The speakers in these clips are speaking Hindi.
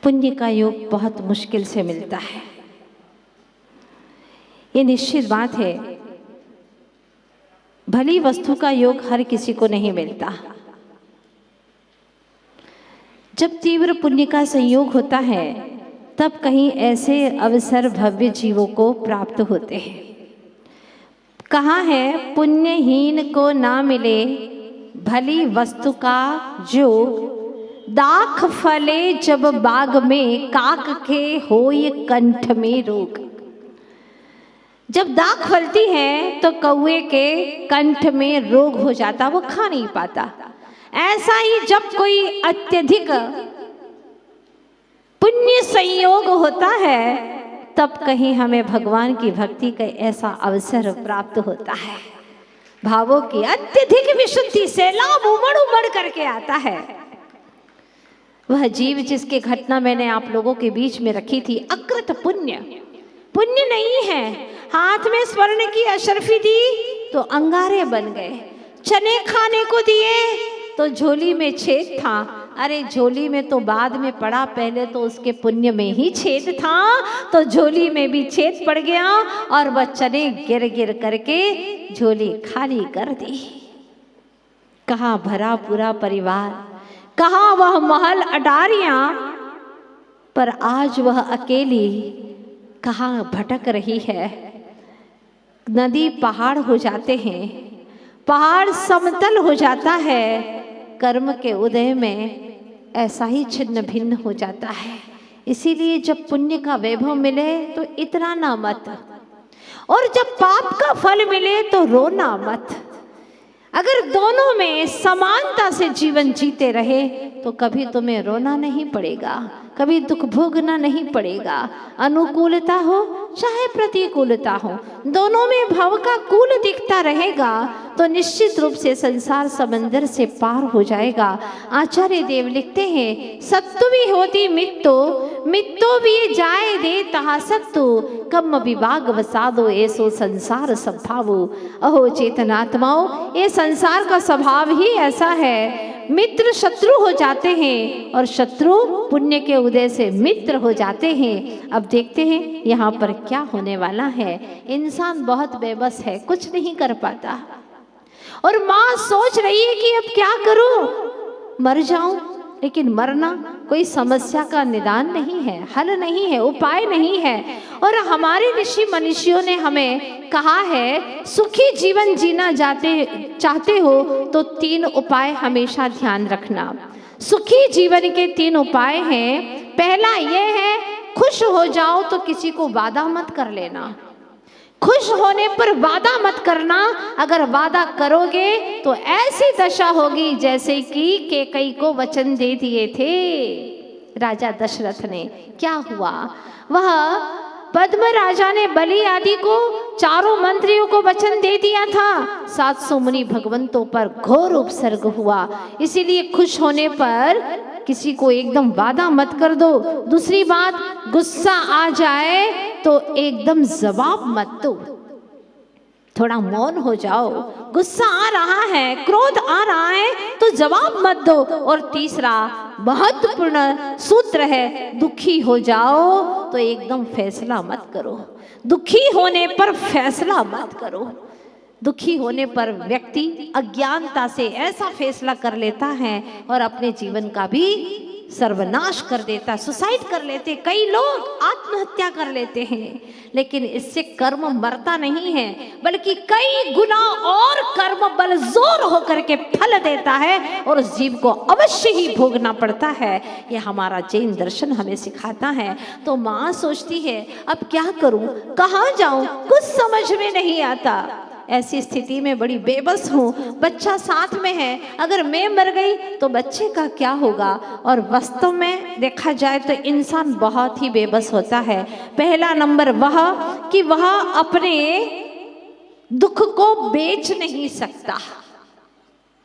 पुण्य का योग बहुत मुश्किल से मिलता है। ये निश्चित बात है, भली वस्तु का योग हर किसी को नहीं मिलता। जब तीव्र पुण्य का संयोग होता है तब कहीं ऐसे अवसर भव्य जीवों को प्राप्त होते हैं। कहा है, पुण्यहीन को ना मिले भली वस्तु का जोग, दाख फले जब बाग में काक के होय कंठ में रोग। जब दाख फलती है तो कौए के कंठ में रोग हो जाता, वो खा नहीं पाता। ऐसा ही जब कोई अत्यधिक पुण्य संयोग होता है तब कहीं हमें भगवान की भक्ति का ऐसा अवसर प्राप्त होता है। भावों की अत्यधिक विशुद्धि से लाभ उमड़ उमड़ करके आता है। वह जीव जिसकी घटना मैंने आप लोगों के बीच में रखी थी, अकृत पुण्य, पुण्य नहीं है, हाथ में स्वर्ण की अशर्फी दी तो अंगारे बन गए, चने खाने को दिए तो झोली में छेद था। अरे झोली में तो बाद में पड़ा, पहले तो उसके पुण्य में ही छेद था, तो झोली में भी छेद पड़ गया और वह चने गिर गिर करके झोली खाली कर दी। कहाँ भरा पूरा परिवार, कहाँ वह महल अटारियां, पर आज वह अकेली कहाँ भटक रही है। नदी पहाड़ हो जाते हैं, पहाड़ समतल हो जाता है, कर्म के उदय में ऐसा ही छिन्न भिन्न हो जाता है। इसीलिए जब पुण्य का वैभव मिले तो इतराना मत, और जब पाप का फल मिले तो रोना मत। अगर दोनों में समानता से जीवन जीते रहे तो कभी तुम्हें रोना नहीं पड़ेगा, कभी दुख भोगना नहीं पड़ेगा। अनुकूलता हो चाहे प्रतिकूलता हो, दोनों में भव का कूल दिखता रहेगा तो निश्चित रूप से संसार समंदर से पार हो जाएगा। आचार्य देव लिखते हैं, सत्तु भी होती मित्तो, मित्तो भी जाए दे तहा सत्तु, कम विभाग वसादो ऐसो संसार स्वभावो। अहो चेतनात्माओं, ये संसार का स्वभाव ही ऐसा है, मित्र शत्रु हो जाते हैं और शत्रु पुण्य के उदय से मित्र हो जाते हैं। अब देखते हैं यहाँ पर क्या होने वाला है। इंसान बहुत बेबस है, कुछ नहीं कर पाता, और माँ सोच रही है कि अब क्या करूं, मर जाऊं, लेकिन मरना कोई समस्या का निदान नहीं है, हल नहीं है, उपाय नहीं है। और हमारे ऋषि मनीषियों ने हमें कहा है, सुखी जीवन जीना चाहते हो तो 3 उपाय हमेशा ध्यान रखना। सुखी जीवन के 3 उपाय हैं। पहला यह है, खुश हो जाओ तो किसी को वादा मत कर लेना। खुश होने पर वादा मत करना, अगर वादा करोगे तो ऐसी दशा होगी जैसे कि कैकेयी को वचन दे दिए थे राजा दशरथ ने। क्या हुआ, वह पद्म राजा ने बलि आदि को, चारों मंत्रियों को वचन दे दिया था, 700 मुनि भगवंतों पर घोर उपसर्ग हुआ। इसीलिए खुश होने पर किसी को एकदम वादा मत कर दो। दूसरी बात, गुस्सा आ जाए तो एकदम जवाब मत दो, थोड़ा मौन हो जाओ। गुस्सा आ रहा है, क्रोध आ रहा है तो जवाब मत दो। और तीसरा महत्वपूर्ण सूत्र है, दुखी हो जाओ तो एकदम फैसला मत करो। दुखी होने पर फैसला मत करो। दुखी होने पर व्यक्ति अज्ञानता से ऐसा फैसला कर लेता है और अपने जीवन का भी सर्वनाश कर देता, सुसाइड कर लेते, कई लोग आत्महत्या कर लेते हैं। लेकिन इससे कर्म मरता नहीं है, बल्कि कई गुना और कर्म बल जोर होकर के फल देता है और उस जीव को अवश्य ही भोगना पड़ता है। यह हमारा जैन दर्शन हमें सिखाता है। तो माँ सोचती है, अब क्या करूं, कहाँ जाऊं, कुछ समझ में नहीं आता। ऐसी स्थिति में बड़ी बेबस हूँ, बच्चा साथ में है, अगर मैं मर गई तो बच्चे का क्या होगा। और वास्तव में देखा जाए तो इंसान बहुत ही बेबस होता है। पहला नंबर वह कि वह अपने दुख को बेच नहीं सकता।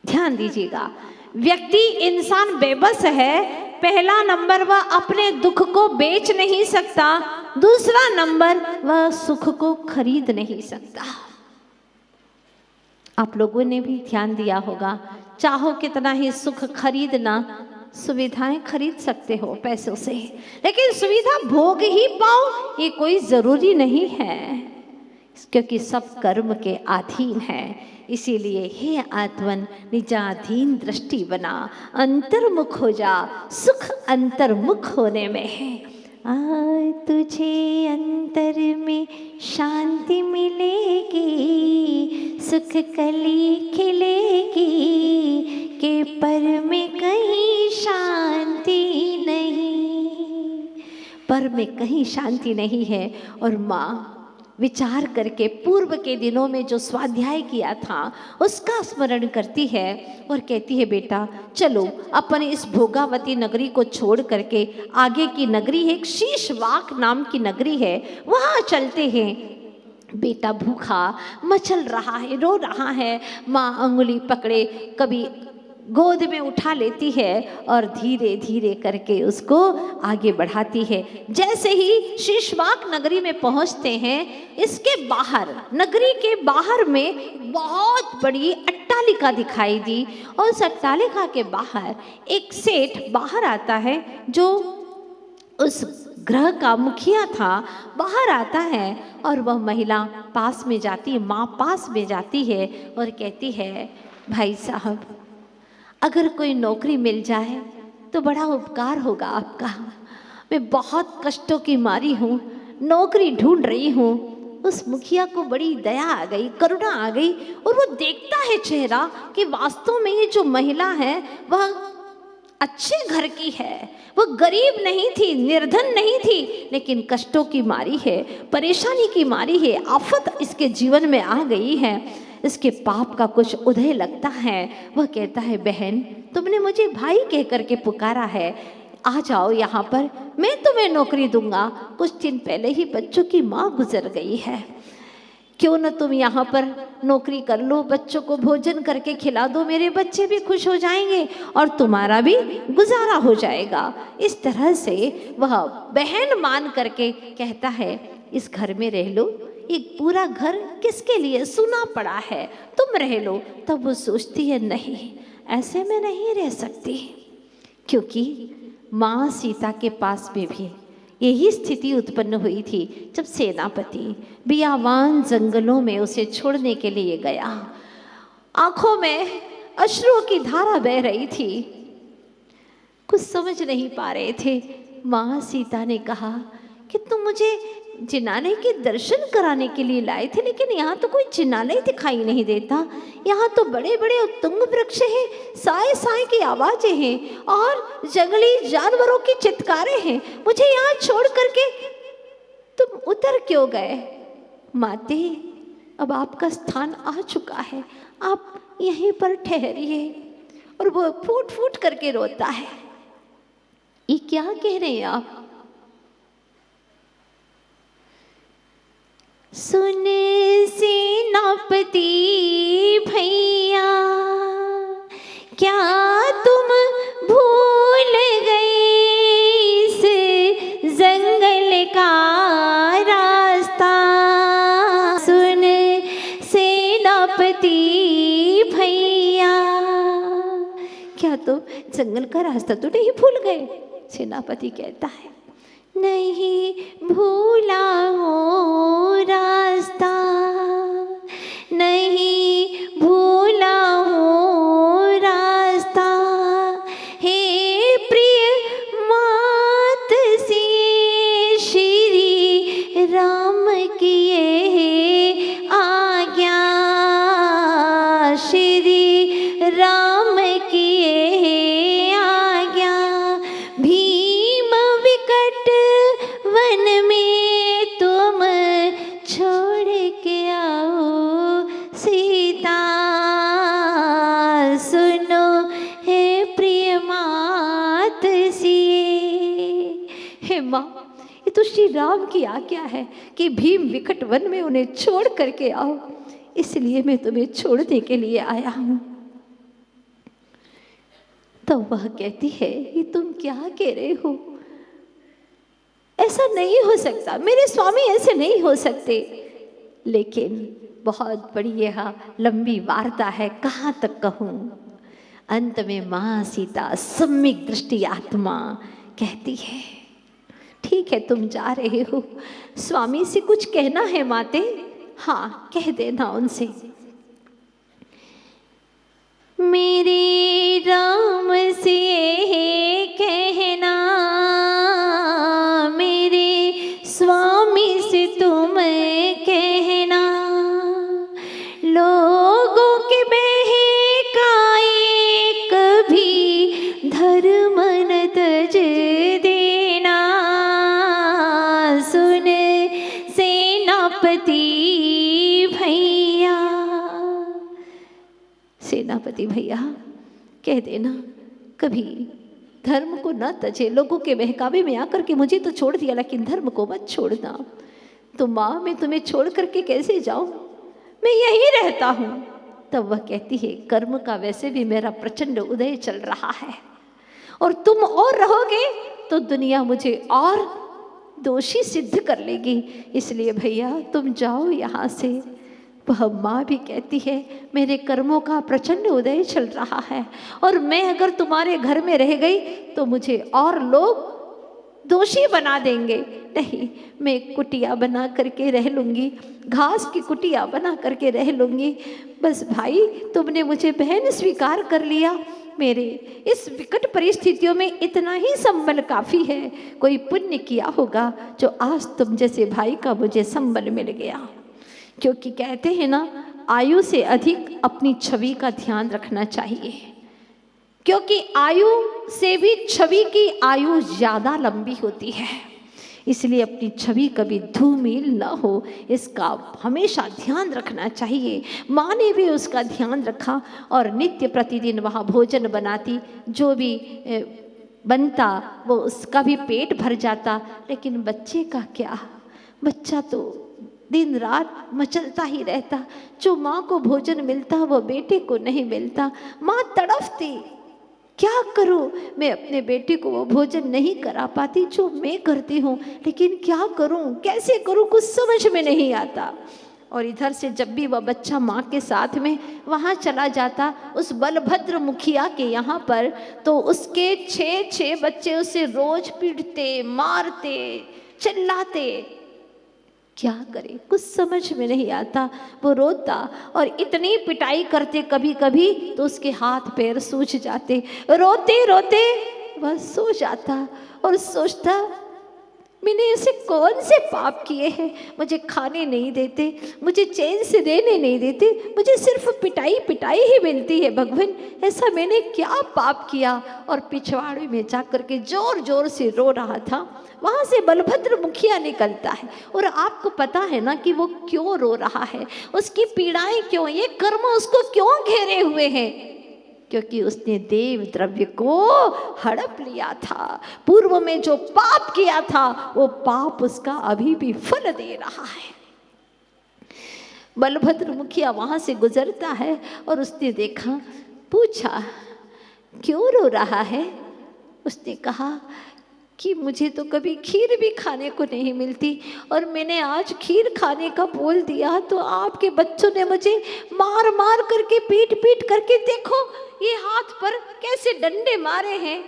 ध्यान दीजिएगा, व्यक्ति इंसान बेबस है। पहला नंबर, वह अपने दुख को बेच नहीं सकता। दूसरा नंबर, वह सुख को खरीद नहीं सकता। आप लोगों ने भी ध्यान दिया होगा, चाहो कितना ही सुख खरीदना, सुविधाएं खरीद सकते हो पैसों से, लेकिन सुविधा भोग ही पाओ ये कोई ज़रूरी नहीं है, क्योंकि सब कर्म के अधीन है। इसीलिए हे आत्मन निजाधीन दृष्टि बना, अंतर्मुख हो जा, सुख अंतर्मुख होने में है। तुझे अंतर में शांति मिलेगी, सुख कली खिलेगी, के पर में कहीं शांति नहीं, पर में कहीं शांति नहीं है। और माँ विचार करके पूर्व के दिनों में जो स्वाध्याय किया था उसका स्मरण करती है और कहती है, बेटा चलो अपन इस भोगावती नगरी को छोड़ करके आगे की नगरी है, एक शीशवाक नाम की नगरी है, वहाँ चलते हैं। बेटा भूखा मचल रहा है, रो रहा है। माँ अंगुली पकड़े कभी गोद में उठा लेती है और धीरे धीरे करके उसको आगे बढ़ाती है। जैसे ही शीशवाक नगरी में पहुंचते हैं, इसके बाहर, नगरी के बाहर में बहुत बड़ी अट्टालिका दिखाई दी और उस अट्टालिका के बाहर एक सेठ बाहर आता है, जो उस ग्रह का मुखिया था, बाहर आता है और वह महिला पास में जाती है, माँ पास में जाती है और कहती है, भाई साहब अगर कोई नौकरी मिल जाए तो बड़ा उपकार होगा आपका। मैं बहुत कष्टों की मारी हूँ, नौकरी ढूंढ रही हूँ। उस मुखिया को बड़ी दया आ गई, करुणा आ गई और वो देखता है चेहरा कि वास्तव में ये जो महिला है वह अच्छे घर की है, वह गरीब नहीं थी, निर्धन नहीं थी, लेकिन कष्टों की मारी है, परेशानी की मारी है, आफत इसके जीवन में आ गई है, इसके पाप का कुछ उदय लगता है। वह कहता है, बहन तुमने मुझे भाई कह करके पुकारा है, आ जाओ यहाँ पर, मैं तुम्हें नौकरी दूंगा। कुछ दिन पहले ही बच्चों की माँ गुजर गई है, क्यों न तुम यहाँ पर नौकरी कर लो, बच्चों को भोजन करके खिला दो, मेरे बच्चे भी खुश हो जाएंगे और तुम्हारा भी गुजारा हो जाएगा। इस तरह से वह बहन मान करके कहता है, इस घर में रह लो, एक पूरा घर किसके लिए सूना पड़ा है, तुम रह लो। तब वो सोचती है, नहीं ऐसे में नहीं रह सकती, क्योंकि माँ सीता के पास में भी यही स्थिति उत्पन्न हुई थी जब सेनापति बियावान जंगलों में उसे छोड़ने के लिए गया। आंखों में अश्रुओं की धारा बह रही थी, कुछ समझ नहीं पा रहे थे। माँ सीता ने कहा कि तुम मुझे जिनालय के दर्शन कराने के लिए लाए थे, लेकिन यहाँ तो कोई जिनालय दिखाई नहीं देता, यहाँ तो बड़े बड़े उत्तुंग वृक्ष हैं, साए साए की आवाजें हैं और जंगली जानवरों की चित्कारें हैं, मुझे यहाँ छोड़ करके तुम उतर क्यों गए? माते अब आपका स्थान आ चुका है, आप यहीं पर ठहरिए। और वो फूट फूट करके रोता है। ये क्या कह रहे हैं आप? सुन सेनापति भैया, क्या तुम भूल गए इस जंगल का रास्ता? सुन सेनापति भैया, क्या तुम जंगल का रास्ता तो नहीं भूल गए? सेनापति कहता है, नहीं भूला हो रास्ता, नहीं भूला हो रास्ता, हे प्रिय मात से श्री राम की ये आज्ञा, श्री राम की ये आज्ञा, भीम विकट वन में तुम छोड़ के आओ सीता, सुनो हे प्रिय मात सिए। हे माँ, ये तो श्री राम की आज्ञा है कि भीम विकट वन में उन्हें छोड़ करके आओ, इसलिए मैं तुम्हें छोड़ने के लिए आया हूँ। तो वह कहती है, ये तुम क्या कह रहे हो? ऐसा नहीं हो सकता, मेरे स्वामी ऐसे नहीं हो सकते। लेकिन बहुत बड़ी यह लंबी वार्ता है, कहाँ तक कहूँ। अंत में माँ सीता सम्यक दृष्टि आत्मा कहती है, ठीक है तुम जा रहे हो, स्वामी से कुछ कहना है माते? हाँ कह देना उनसे। मेरे राम से कहना, मेरे स्वामी से तुम कहना, लोगों के बहकाए कभी धर्म न तज देना, सुन सेनापति भैया। सेनापति भैया कह देना कभी धर्म को न तजे, लोगों के बहकावे में आकर के मुझे तो छोड़ दिया लेकिन धर्म को मत छोड़ना। तो माँ मैं तुम्हें छोड़ करके कैसे जाऊं, मैं यहीं रहता हूं। तब वह कहती है कर्म का वैसे भी मेरा प्रचंड उदय चल रहा है और तुम और रहोगे तो दुनिया मुझे और दोषी सिद्ध कर लेगी, इसलिए भैया तुम जाओ यहाँ से। वह माँ भी कहती है मेरे कर्मों का प्रचंड उदय चल रहा है और मैं अगर तुम्हारे घर में रह गई तो मुझे और लोग दोषी बना देंगे। नहीं, मैं कुटिया बना करके रह लूँगी, घास की कुटिया बना करके रह लूँगी। बस भाई तुमने मुझे बहन स्वीकार कर लिया, मेरे इस विकट परिस्थितियों में इतना ही संबल काफ़ी है। कोई पुण्य किया होगा जो आज तुम जैसे भाई का मुझे संबल मिल गया। क्योंकि कहते हैं ना, आयु से अधिक अपनी छवि का ध्यान रखना चाहिए, क्योंकि आयु से भी छवि की आयु ज़्यादा लंबी होती है। इसलिए अपनी छवि कभी धूमिल न हो, इसका हमेशा ध्यान रखना चाहिए। माँ ने भी उसका ध्यान रखा और नित्य प्रतिदिन वहाँ भोजन बनाती, जो भी बनता वो उसका भी पेट भर जाता। लेकिन बच्चे का क्या, बच्चा तो दिन रात मचलता ही रहता। जो माँ को भोजन मिलता वो बेटे को नहीं मिलता। माँ तड़फती, क्या करूँ, मैं अपने बेटे को वो भोजन नहीं करा पाती जो मैं करती हूँ, लेकिन क्या करूँ, कैसे करूँ, कुछ समझ में नहीं आता। और इधर से जब भी वह बच्चा माँ के साथ में वहाँ चला जाता उस बलभद्र मुखिया के यहाँ पर, तो उसके 6 बच्चे उसे रोज पीटते, मारते, चिल्लाते। क्या करे, कुछ समझ में नहीं आता। वो रोता और इतनी पिटाई करते कभी कभी तो उसके हाथ पैर सूज जाते। रोते रोते वह सो जाता और सोचता मैंने ऐसे कौन से पाप किए हैं, मुझे खाने नहीं देते, मुझे चैन से रहने नहीं देते, मुझे सिर्फ पिटाई पिटाई ही मिलती है। भगवान ऐसा मैंने क्या पाप किया। और पिछवाड़े में जाकर के जोर जोर से रो रहा था। वहाँ से बलभद्र मुखिया निकलता है और आपको पता है ना कि वो क्यों रो रहा है, उसकी पीड़ाएं क्यों, ये कर्म उसको क्यों घेरे हुए हैं। क्योंकि उसने देव द्रव्य को हड़प लिया था। पूर्व में जो पाप किया था वो पाप उसका अभी भी फल दे रहा है। बलभद्र मुखिया वहां से गुजरता है और उसने देखा, पूछा क्यों रो रहा है। उसने कहा कि मुझे तो कभी खीर भी खाने को नहीं मिलती और मैंने आज खीर खाने का बोल दिया तो आपके बच्चों ने मुझे मार मार करके पीट पीट करके, देखो ये हाथ पर कैसे डंडे मारे हैं,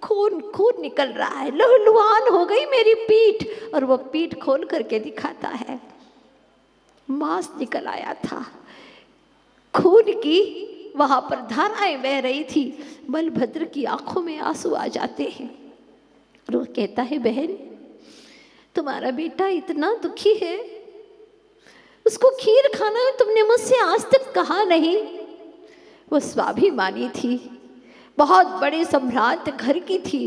खून खून निकल रहा है, लहूलुहान हो गई मेरी पीठ। और वो पीठ खोल करके दिखाता है, मांस निकल आया था, खून की वहां पर धाराएं बह रही थी। बलभद्र की आंखों में आंसू आ जाते हैं और वो कहता है, बहन तुम्हारा बेटा इतना दुखी है, उसको खीर खाना है, तुमने मुझसे आज तक कहा नहीं। वो स्वाभिमानी थी, बहुत बड़े सम्राट घर की थी,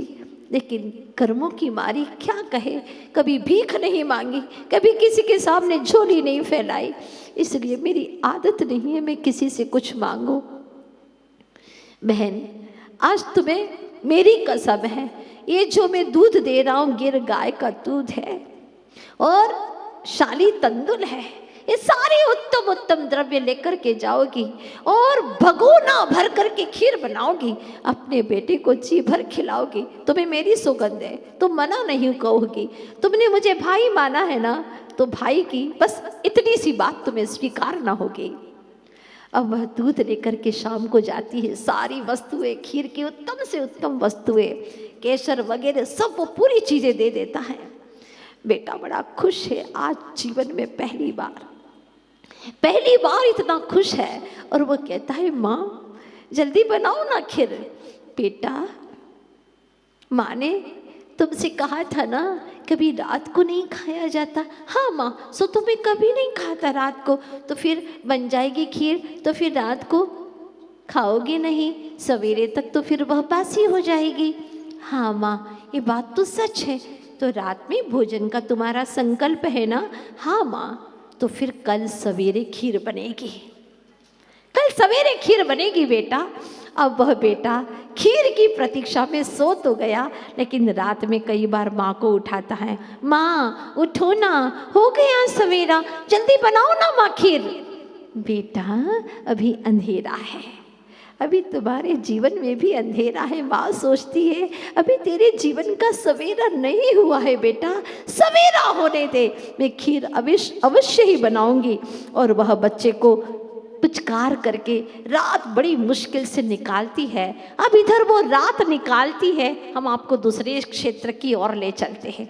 लेकिन कर्मों की मारी क्या कहे, कभी भीख नहीं मांगी, कभी किसी के सामने झोली नहीं फैलाई, इसलिए मेरी आदत नहीं है मैं किसी से कुछ मांगू। बहन आज तुम्हें मेरी कसम है, ये जो मैं दूध दे रहा हूँ गिर गाय का दूध है और शाली तंदुल है, ये सारे उत्तम उत्तम द्रव्य लेकर के जाओगी और भगोना भर करके खीर बनाओगी, अपने बेटे को जी भर खिलाओगी। तुम्हें मेरी सौगंध है, तुम मना नहीं कहोगी। तुमने मुझे भाई माना है ना, तो भाई की बस इतनी सी बात तुम्हें स्वीकार ना होगी। अब वह दूध लेकर के शाम को जाती है। सारी वस्तुएं, खीर की उत्तम से उत्तम वस्तुएं, केसर वगैरह सब वो पूरी चीजें दे देता है। बेटा बड़ा खुश है, आज जीवन में पहली बार इतना खुश है। और वो कहता है माँ जल्दी बनाओ ना खीर। बेटा माँ ने तुमसे कहा था ना कभी रात को नहीं खाया जाता। हाँ माँ, सो तुम्हें कभी नहीं खाता रात को, तो फिर बन जाएगी खीर तो फिर रात को खाओगे नहीं, सवेरे तक तो फिर वह बासी हो जाएगी। हाँ माँ ये बात तो सच है, तो रात में भोजन का तुम्हारा संकल्प है ना। हाँ माँ, तो फिर कल सवेरे खीर बनेगी, कल सवेरे खीर बनेगी बेटा। अब वह बेटा खीर की प्रतीक्षा में सो तो गया, लेकिन रात में कई बार माँ को उठाता है। माँ उठो ना, हो गया सवेरा, जल्दी बनाओ ना माँ खीर। बेटा अभी अंधेरा है, अभी तुम्हारे जीवन में भी अंधेरा है। माँ सोचती है अभी तेरे जीवन का सवेरा नहीं हुआ है बेटा, सवेरा होने दे, मैं खीर अवश्य ही बनाऊंगी। और वह बच्चे को पुचकार करके रात बड़ी मुश्किल से निकालती है। अब इधर वो रात निकालती है, हम आपको दूसरे क्षेत्र की ओर ले चलते हैं।